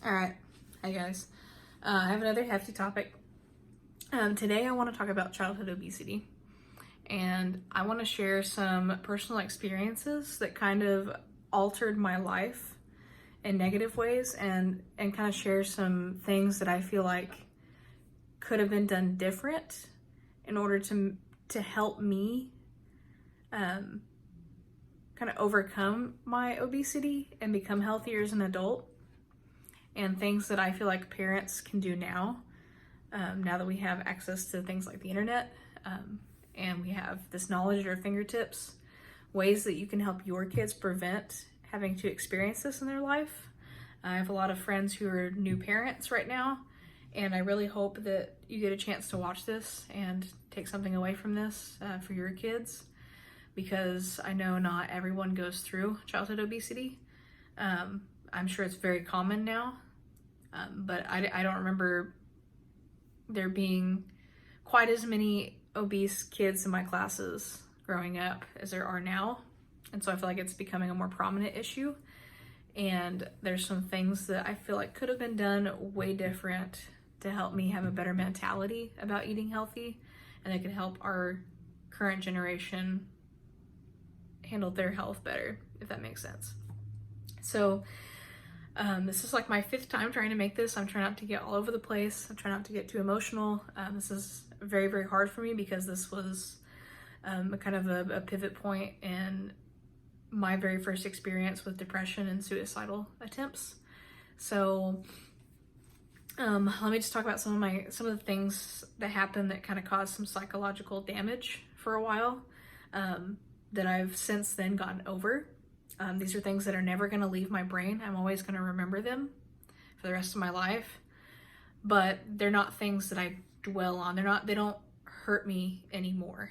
All right. Hi, guys. I have another hefty topic. Today, I want to talk about childhood obesity. And I want to share some personal experiences that kind of altered my life in negative ways and kind of share some things that I feel like could have been done different in order to help me kind of overcome my obesity and become healthier as an adult, and things that I feel like parents can do now, now that we have access to things like the internet, and we have this knowledge at our fingertips, ways that you can help your kids prevent having to experience this in their life. I have a lot of friends who are new parents right now, and I really hope that you get a chance to watch this and take something away from this for your kids, because I know not everyone goes through childhood obesity. I'm sure it's very common now, but I don't remember there being quite as many obese kids in my classes growing up as there are now. And so I feel like it's becoming a more prominent issue. And there's some things that I feel like could have been done way different to help me have a better mentality about eating healthy, and it could help our current generation handle their health better, if that makes sense. So this is like my 5th time trying to make this. I'm trying not to get all over the place. I'm trying not to get too emotional. This is very, very hard for me because this was a kind of a pivot point in my very first experience with depression and suicidal attempts. So let me just talk about some of the things that happened that kind of caused some psychological damage for a while, that I've since then gotten over. These are things that are never going to leave my brain. I'm always going to remember them for the rest of my life, but they're not things that I dwell on. They don't hurt me anymore.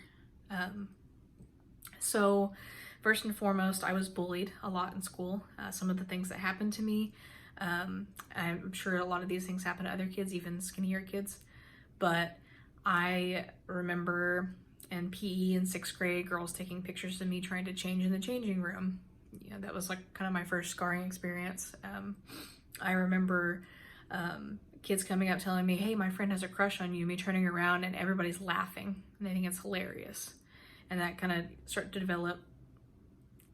So first and foremost, I was bullied a lot in school. Some of the things that happened to me, I'm sure a lot of these things happen to other kids, even skinnier kids, but I remember in PE in 6th grade, girls taking pictures of me trying to change in the changing room. Yeah, that was like kind of my first scarring experience. I remember kids coming up telling me, hey, my friend has a crush on you, me turning around and everybody's laughing and they think it's hilarious. And that kind of started to develop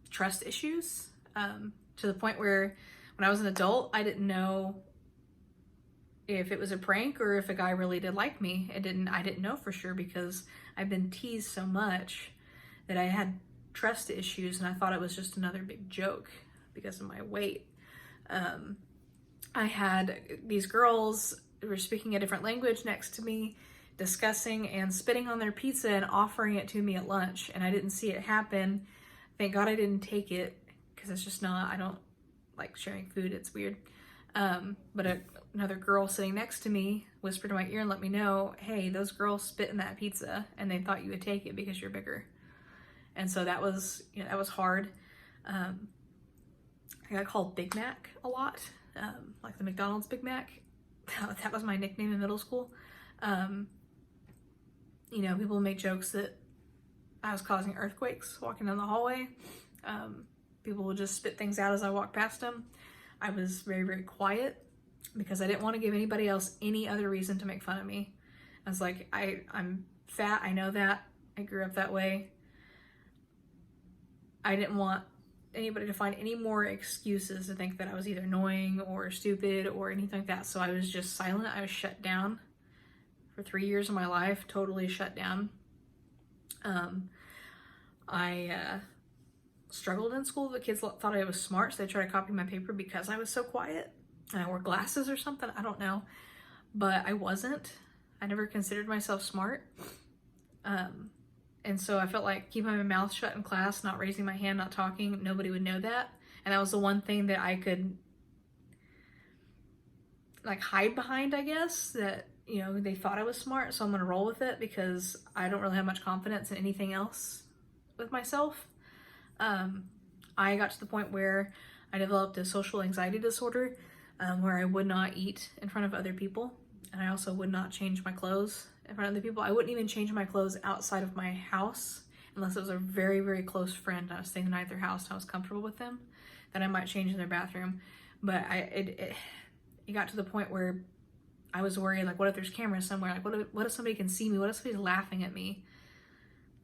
trust issues, to the point where when I was an adult, I didn't know if it was a prank or if a guy really did like me. I didn't know for sure, because I've been teased so much that I had trust issues, and I thought it was just another big joke because of my weight. I had these girls who were speaking a different language next to me, discussing and spitting on their pizza and offering it to me at lunch, and I didn't see it happen. Thank God I didn't take it, because it's just not, I don't like sharing food, it's weird. But another girl sitting next to me whispered in my ear and let me know, hey, those girls spit in that pizza and they thought you would take it because you're bigger. And so that was, that was hard. I got called Big Mac a lot, like the McDonald's Big Mac. That was my nickname in middle school. People make jokes that I was causing earthquakes walking down the hallway. People would just spit things out as I walked past them. I was very, very quiet because I didn't want to give anybody else any other reason to make fun of me. I was like, I'm fat, I know that. I grew up that way. I didn't want anybody to find any more excuses to think that I was either annoying or stupid or anything like that. So I was just silent. I was shut down for 3 years of my life, totally shut down. I struggled in school. The kids thought I was smart, so they tried to copy my paper because I was so quiet. And I wore glasses or something, I don't know. But I wasn't. I never considered myself smart. And so I felt like keeping my mouth shut in class, not raising my hand, not talking, nobody would know that. And that was the one thing that I could like hide behind, I guess, that, they thought I was smart. So I'm gonna roll with it because I don't really have much confidence in anything else with myself. I got to the point where I developed a social anxiety disorder, where I would not eat in front of other people. And I also would not change my clothes in front of other people. I wouldn't even change my clothes outside of my house unless it was a very, very close friend. I was staying the night at their house and I was comfortable with them. Then I might change in their bathroom. But it got to the point where I was worried, like, what if there's cameras somewhere? Like, what if somebody can see me? What if somebody's laughing at me?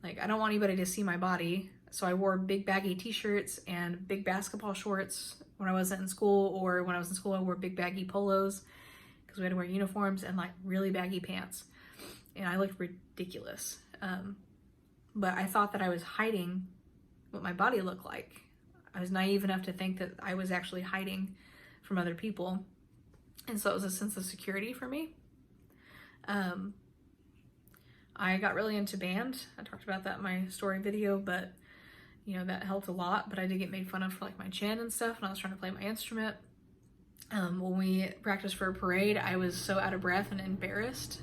Like, I don't want anybody to see my body. So I wore big baggy t-shirts and big basketball shorts when I wasn't in school, or when I was in school, I wore big baggy polos because we had to wear uniforms, and like really baggy pants. And I looked ridiculous. But I thought that I was hiding what my body looked like. I was naive enough to think that I was actually hiding from other people. And so it was a sense of security for me. I got really into band. I talked about that in my story video, but you know, that helped a lot. But I did get made fun of for like my chin and stuff when I was trying to play my instrument. When we practiced for a parade, I was so out of breath and embarrassed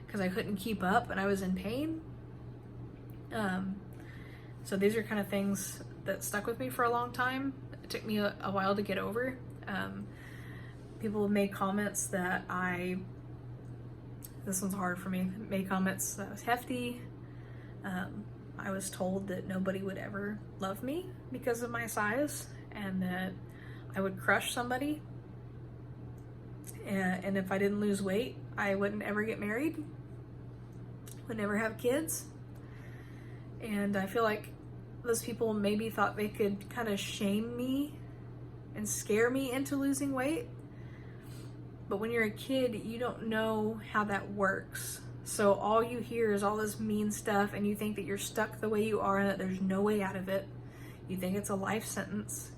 because I couldn't keep up and I was in pain. So these are kind of things that stuck with me for a long time. It took me a while to get over. People have made comments that this one's hard for me, made comments that I was hefty. I was told that nobody would ever love me because of my size, and that I would crush somebody. And if I didn't lose weight, I wouldn't ever get married, would never have kids. And I feel like those people maybe thought they could kind of shame me and scare me into losing weight. But when you're a kid, you don't know how that works. So all you hear is all this mean stuff, and you think that you're stuck the way you are and that there's no way out of it. You think it's a life sentence.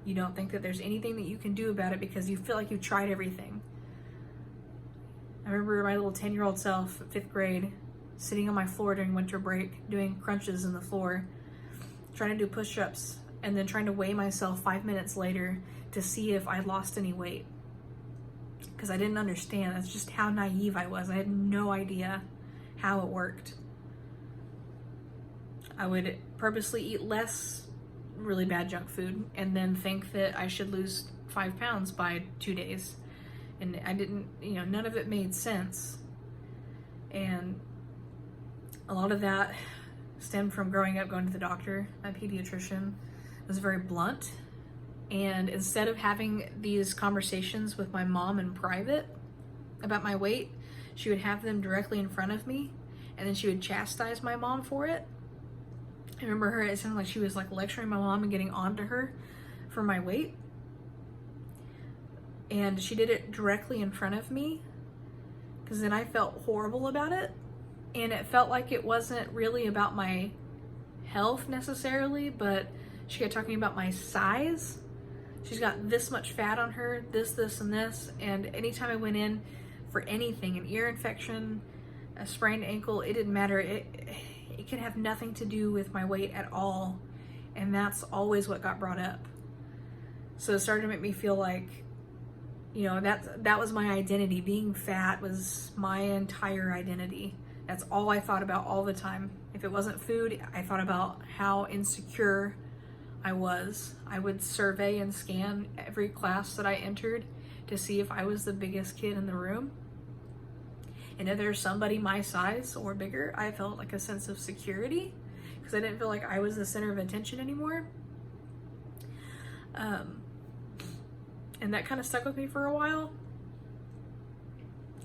You don't think that there's anything that you can do about it because you feel like you've tried everything. I remember my little 10-year-old self, 5th grade, sitting on my floor during winter break, doing crunches in the floor, trying to do push-ups, and then trying to weigh myself 5 minutes later to see if I lost any weight. Because I didn't understand. That's just how naive I was. I had no idea how it worked. I would purposely eat less really bad junk food and then think that I should lose 5 pounds by 2 days. And I didn't, none of it made sense. And a lot of that stemmed from growing up going to the doctor. My pediatrician was very blunt. And instead of having these conversations with my mom in private about my weight, she would have them directly in front of me, and then she would chastise my mom for it. I remember her, it sounded like she was like lecturing my mom and getting on to her for my weight. And she did it directly in front of me, because then I felt horrible about it. And it felt like it wasn't really about my health necessarily, but she kept talking about my size. She's got this much fat on her, this, and this. And anytime I went in for anything, an ear infection, a sprained ankle, it didn't matter. It could have nothing to do with my weight at all. And that's always what got brought up. So it started to make me feel like, that was my identity. Being fat was my entire identity. That's all I thought about all the time. If it wasn't food, I thought about how insecure I was. I would survey and scan every class that I entered to see if I was the biggest kid in the room. And if there's somebody my size or bigger, I felt like a sense of security because I didn't feel like I was the center of attention anymore. And that kind of stuck with me for a while.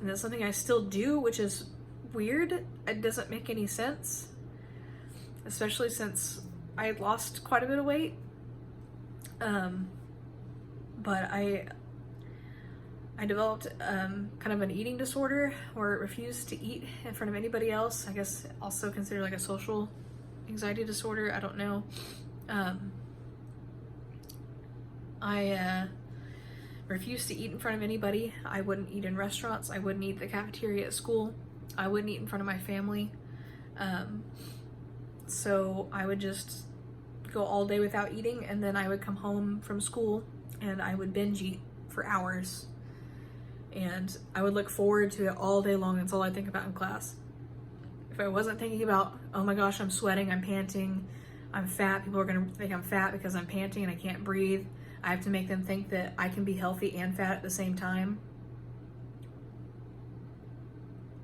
And that's something I still do, which is weird. It doesn't make any sense, especially since I had lost quite a bit of weight. But I developed kind of an eating disorder where I refused to eat in front of anybody else. I guess also considered like a social anxiety disorder. I don't know. I refused to eat in front of anybody. I wouldn't eat in restaurants. I wouldn't eat at the cafeteria at school. I wouldn't eat in front of my family. So I would just go all day without eating, and then I would come home from school and I would binge eat for hours. And I would look forward to it all day long. That's all I think about in class. If I wasn't thinking about, oh my gosh, I'm sweating, I'm panting, I'm fat, people are gonna think I'm fat because I'm panting and I can't breathe. I have to make them think that I can be healthy and fat at the same time.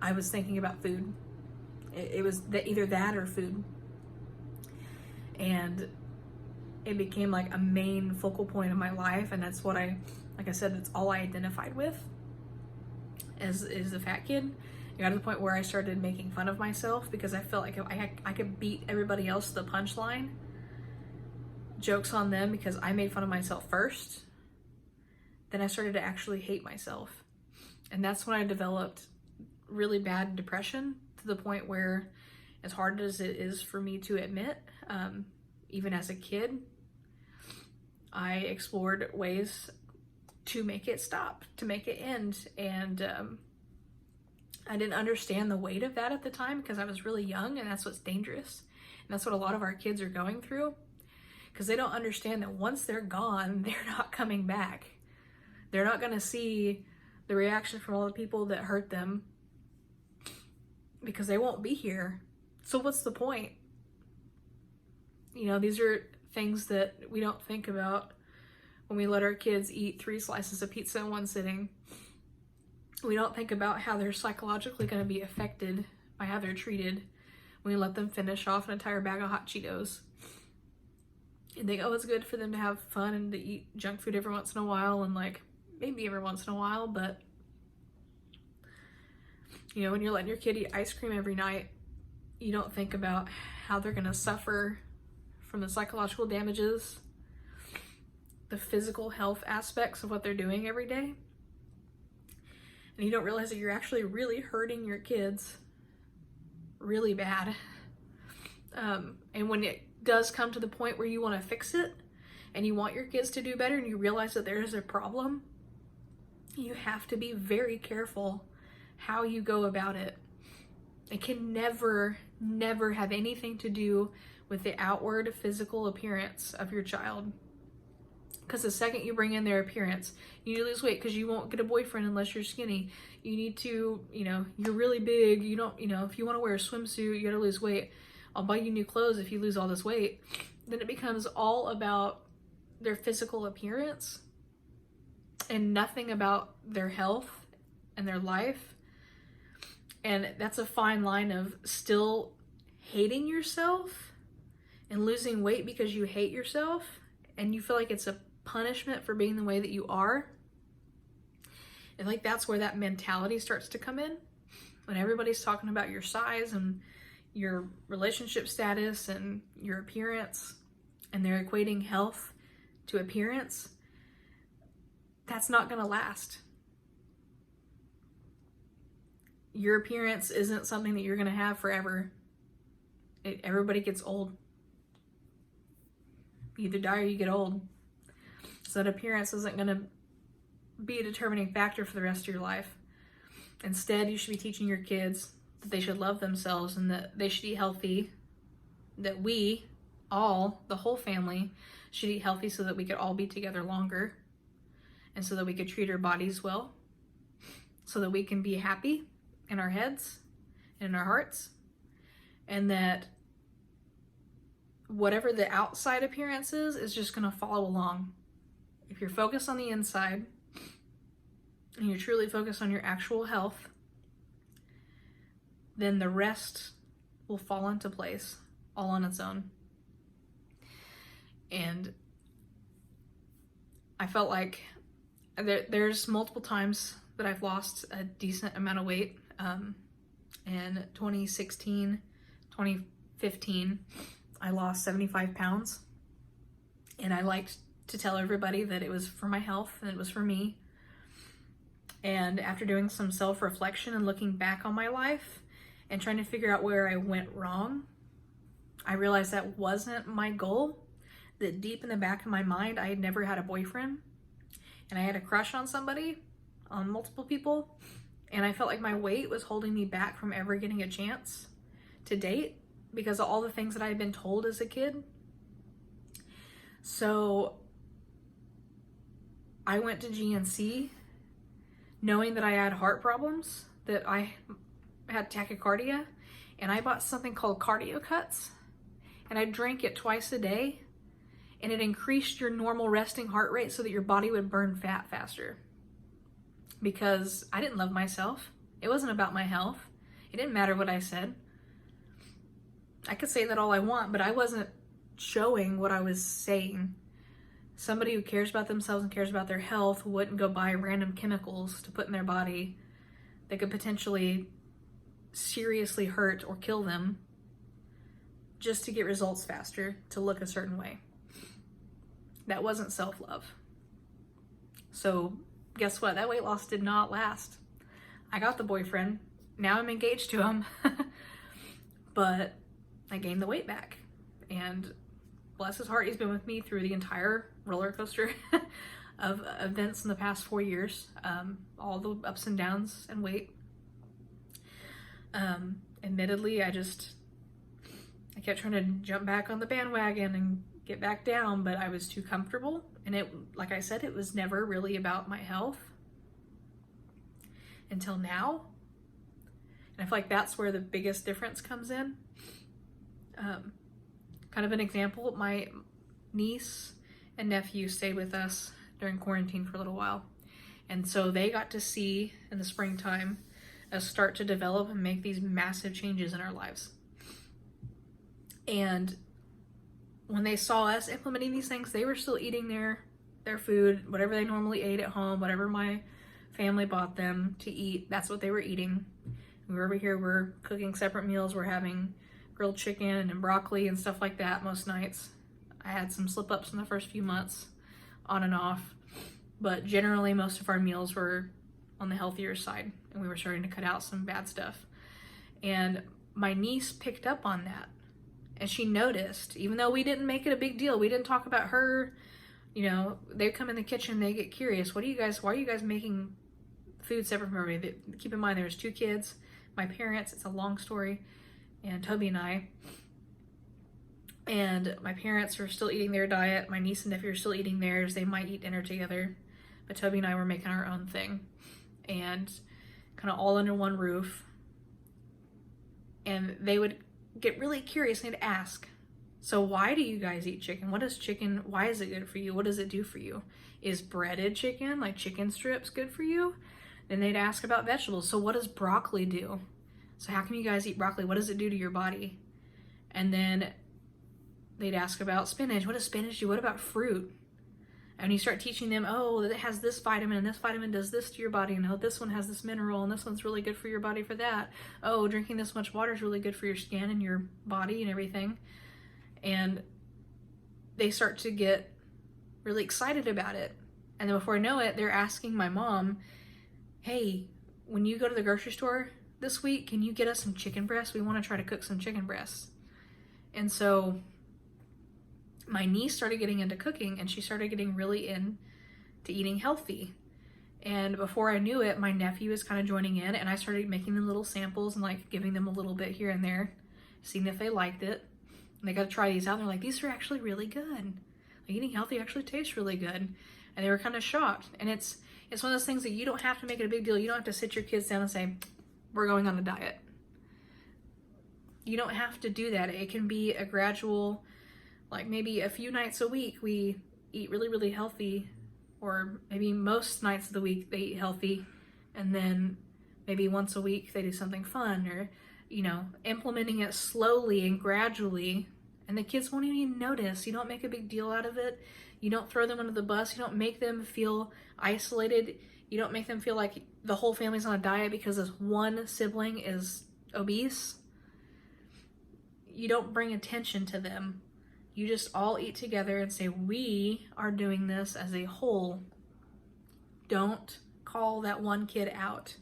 I was thinking about food. It was either that or food. And it became like a main focal point of my life, and that's what I Like I said, that's all I identified with as is the fat kid. It got to the point where I started making fun of myself because I felt like I could beat everybody else to the punchline. Jokes on them because I made fun of myself first. Then I started to actually hate myself. And that's when I developed really bad depression, to the point where, as hard as it is for me to admit, even as a kid, I explored ways to make it stop, to make it end. And I didn't understand the weight of that at the time because I was really young, and that's what's dangerous. And that's what a lot of our kids are going through, because they don't understand that once they're gone, they're not coming back. They're not going to see the reaction from all the people that hurt them because they won't be here. So what's the point? You know, these are things that we don't think about when we let our kids eat 3 slices of pizza in one sitting. We don't think about how they're psychologically going to be affected by how they're treated when we let them finish off an entire bag of hot Cheetos. And think, oh, it's good for them to have fun and to eat junk food every once in a while, and like maybe every once in a while, but you know, when you're letting your kid eat ice cream every night, you don't think about how they're going to suffer from the psychological damages, the physical health aspects of what they're doing every day. And you don't realize that you're actually really hurting your kids really bad. And when it does come to the point where you want to fix it and you want your kids to do better and you realize that there's a problem, you have to be very careful how you go about it. It can never have anything to do with the outward physical appearance of your child. Because the second you bring in their appearance, you need to lose weight because you won't get a boyfriend unless you're skinny. You need to, you know, you're really big. You don't, you know, if you want to wear a swimsuit, you got to lose weight. I'll buy you new clothes if you lose all this weight. Then it becomes all about their physical appearance and nothing about their health and their life. And that's a fine line of still hating yourself and losing weight because you hate yourself and you feel like it's a punishment for being the way that you are. And like that's where that mentality starts to come in. When everybody's talking about your size and your relationship status and your appearance, and they're equating health to appearance, that's not going to last. Your appearance isn't something that you're going to have forever. Everybody gets old. You either die or you get old. So that appearance isn't going to be a determining factor for the rest of your life. Instead, you should be teaching your kids that they should love themselves and that they should eat healthy, that we all, the whole family, should eat healthy so that we could all be together longer and so that we could treat our bodies well, so that we can be happy in our heads and in our hearts, and that whatever the outside appearance is just going to follow along. If you're focused on the inside and you're truly focused on your actual health, then the rest will fall into place all on its own. And I felt like there's multiple times that I've lost a decent amount of weight. In 2016, 2015, I lost 75 pounds. And I liked to tell everybody that it was for my health and it was for me. And after doing some self-reflection and looking back on my life and trying to figure out where I went wrong, I realized that wasn't my goal. That deep in the back of my mind, I had never had a boyfriend. And I had a crush on somebody, on multiple people. And I felt like my weight was holding me back from ever getting a chance to date because of all the things that I had been told as a kid. So I went to GNC knowing that I had heart problems, that I had tachycardia, and I bought something called cardio cuts, and I drank it twice a day, and it increased your normal resting heart rate so that your body would burn fat faster. Because I didn't love myself. It wasn't about my health. It didn't matter what I said. I could say that all I want, but I wasn't showing what I was saying. somebody who cares about themselves and cares about their health wouldn't go buy random chemicals to put in their body that could potentially seriously hurt or kill them just to get results faster, to look a certain way. That wasn't self-love. So guess what? That weight loss did not last. I got the boyfriend. Now I'm engaged to him. But I gained the weight back. And bless his heart, he's been with me through the entire roller coaster of events in the past 4 years. All the ups and downs and weight. Admittedly, I kept trying to jump back on the bandwagon and get back down, but I was too comfortable. And it, like I said, it was never really about my health until now. And I feel like that's where the biggest difference comes in. Kind of an example, my niece and nephew stayed with us during quarantine for a little while. And so they got to see in the springtime us start to develop and make these massive changes in our lives. And when they saw us implementing these things, they were still eating their food, whatever they normally ate at home, whatever my family bought them to eat, that's what they were eating. We were over here, we're cooking separate meals, we're having grilled chicken and broccoli and stuff like that most nights. I had some slip-ups in the first few months, on and off, but generally most of our meals were on the healthier side, and we were starting to cut out some bad stuff. And my niece picked up on that, and she noticed, even though we didn't make it a big deal, we didn't talk about her, you know, they come in the kitchen, they get curious, why are you guys making food separate from everybody? Keep in mind there's 2 kids, my parents, it's a long story, and Toby and I. And my parents are still eating their diet. My niece and nephew are still eating theirs. They might eat dinner together. But Toby and I were making our own thing. And kind of all under one roof. And they would get really curious and they'd ask, so why do you guys eat chicken? What is chicken? Why is it good for you? What does it do for you? Is breaded chicken, like chicken strips, good for you? Then they'd ask about vegetables. So what does broccoli do? So how can you guys eat broccoli? What does it do to your body? And then they'd ask about spinach. What does spinach do? What about fruit? And you start teaching them, oh, it has this vitamin, and this vitamin does this to your body, and oh, this one has this mineral, and this one's really good for your body for that. Oh, drinking this much water is really good for your skin and your body and everything. And they start to get really excited about it. And then before I know it, they're asking my mom, hey, when you go to the grocery store this week, can you get us some chicken breasts? We want to try to cook some chicken breasts. And so my niece started getting into cooking, and she started getting really into eating healthy. And before I knew it, my nephew was kind of joining in, and I started making them little samples and like giving them a little bit here and there, seeing if they liked it. And they got to try these out. And they're like, these are actually really good. Like, eating healthy actually tastes really good. And they were kind of shocked. And it's one of those things that you don't have to make it a big deal. You don't have to sit your kids down and say, we're going on a diet. You don't have to do that. It can be a gradual, like maybe a few nights a week we eat really, really healthy, or maybe most nights of the week they eat healthy, and then maybe once a week they do something fun, or, you know, implementing it slowly and gradually, and the kids won't even notice. You don't make a big deal out of it. You don't throw them under the bus. You don't make them feel isolated. You don't make them feel like the whole family's on a diet because this one sibling is obese. You don't bring attention to them. You just all eat together and say, we are doing this as a whole. Don't call that one kid out.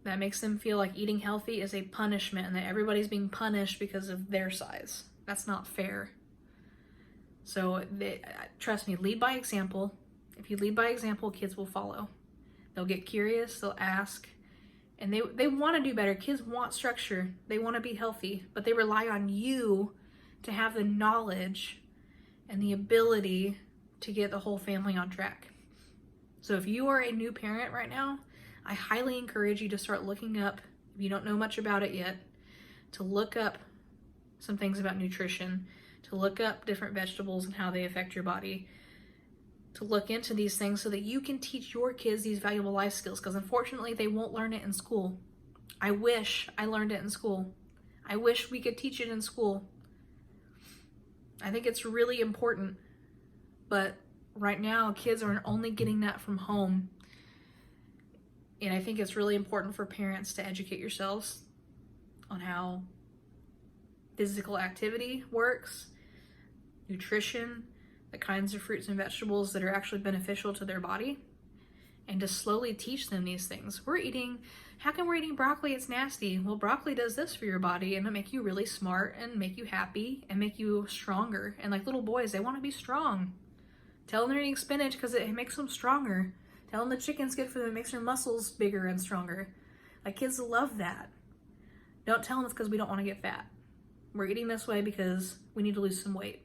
That makes them feel like eating healthy is a punishment and that everybody's being punished because of their size. That's not fair. So trust me, lead by example. If you lead by example, kids will follow. They'll get curious, they'll ask, and they want to do better. Kids want structure. They want to be healthy, but they rely on you to have the knowledge and the ability to get the whole family on track. So if you are a new parent right now, I highly encourage you to start looking up, if you don't know much about it yet, to look up some things about nutrition, to look up different vegetables and how they affect your body, to look into these things so that you can teach your kids these valuable life skills, because unfortunately they won't learn it in school. I wish I learned it in school. I wish we could teach it in school. I think it's really important But right now, kids are only getting that from home. And I think it's really important for parents to educate yourselves on how physical activity works, nutrition, the kinds of fruits and vegetables that are actually beneficial to their body, and to slowly teach them these things. How come we're eating broccoli? It's nasty. Well, broccoli does this for your body, and it'll make you really smart and make you happy and make you stronger. And like little boys, they want to be strong. Tell them they're eating spinach because it makes them stronger. Tell them the chicken's good for them. It makes their muscles bigger and stronger. Like, kids love that. Don't tell them it's because we don't want to get fat. We're eating this way because we need to lose some weight.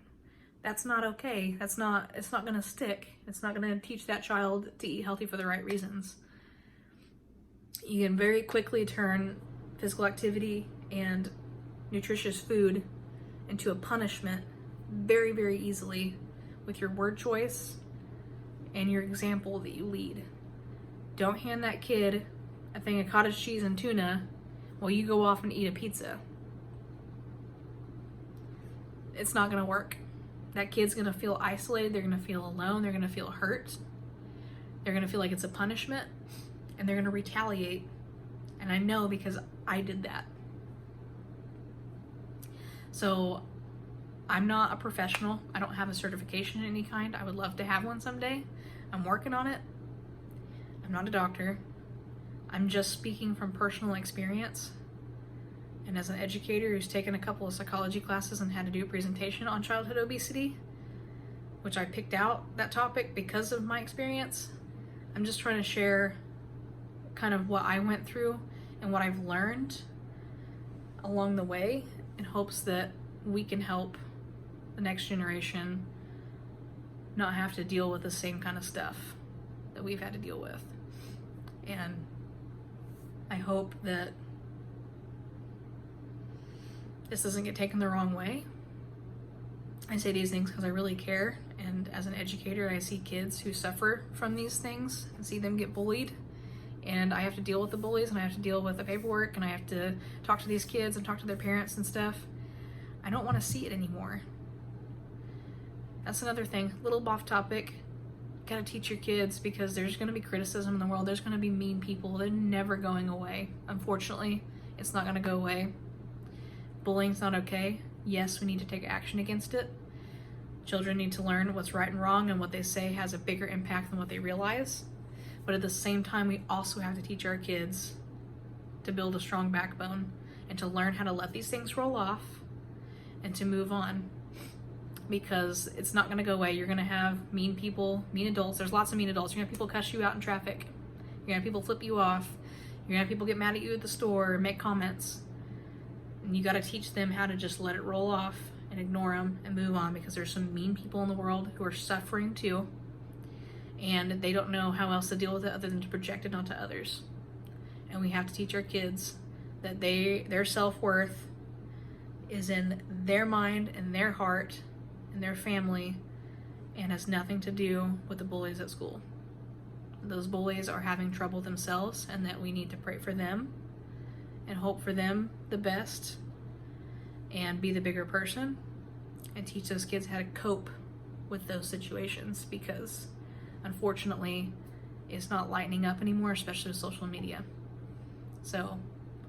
That's not okay. It's not going to stick. It's not going to teach that child to eat healthy for the right reasons. You can very quickly turn physical activity and nutritious food into a punishment very, very easily with your word choice and your example that you lead. Don't hand that kid a thing of cottage cheese and tuna while you go off and eat a pizza. It's not going to work. That kid's going to feel isolated. They're going to feel alone. They're going to feel hurt. They're going to feel like it's a punishment, and they're going to retaliate. And I know because I did that. So I'm not a professional. I don't have a certification in any kind. I would love to have one someday. I'm working on it. I'm not a doctor. I'm just speaking from personal experience. And as an educator who's taken a couple of psychology classes and had to do a presentation on childhood obesity, which I picked out that topic because of my experience, I'm just trying to share kind of what I went through and what I've learned along the way in hopes that we can help the next generation not have to deal with the same kind of stuff that we've had to deal with. And I hope that this doesn't get taken the wrong way. I say these things because I really care, and as an educator, I see kids who suffer from these things and see them get bullied, and I have to deal with the bullies, and I have to deal with the paperwork, and I have to talk to these kids and talk to their parents and stuff. I don't want to see it anymore. That's another thing, little off topic. Gotta teach your kids, because there's going to be criticism in the world. There's going to be mean people. They're never going away. Unfortunately, it's not going to go away. Bullying's not okay. Yes, we need to take action against it. Children need to learn what's right and wrong, and what they say has a bigger impact than what they realize. But at the same time, we also have to teach our kids to build a strong backbone and to learn how to let these things roll off and to move on, because it's not going to go away. You're going to have mean people, mean adults. There's lots of mean adults. You're going to have people cuss you out in traffic. You're going to have people flip you off. You're going to have people get mad at you at the store or make comments. And you got to teach them how to just let it roll off and ignore them and move on, because there's some mean people in the world who are suffering too, and they don't know how else to deal with it other than to project it onto others. And we have to teach our kids that their self-worth is in their mind and their heart and their family, and has nothing to do with the bullies at school. Those bullies are having trouble themselves, and that we need to pray for them and hope for them the best, and be the bigger person, and teach those kids how to cope with those situations, because unfortunately it's not lightening up anymore, especially with social media. So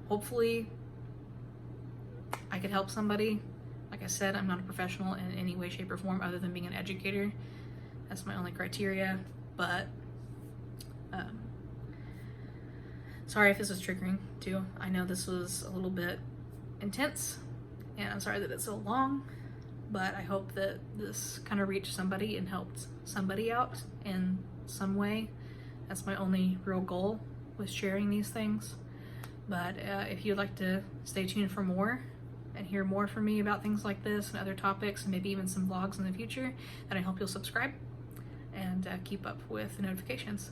hopefully I could help somebody. Like I said, I'm not a professional in any way, shape, or form other than being an educator. That's my only criteria. But sorry if this was triggering too. I know this was a little bit intense, and I'm sorry that it's so long, but I hope that this kind of reached somebody and helped somebody out in some way. That's my only real goal with sharing these things. But if you'd like to stay tuned for more and hear more from me about things like this and other topics, and maybe even some vlogs in the future, then I hope you'll subscribe and keep up with the notifications.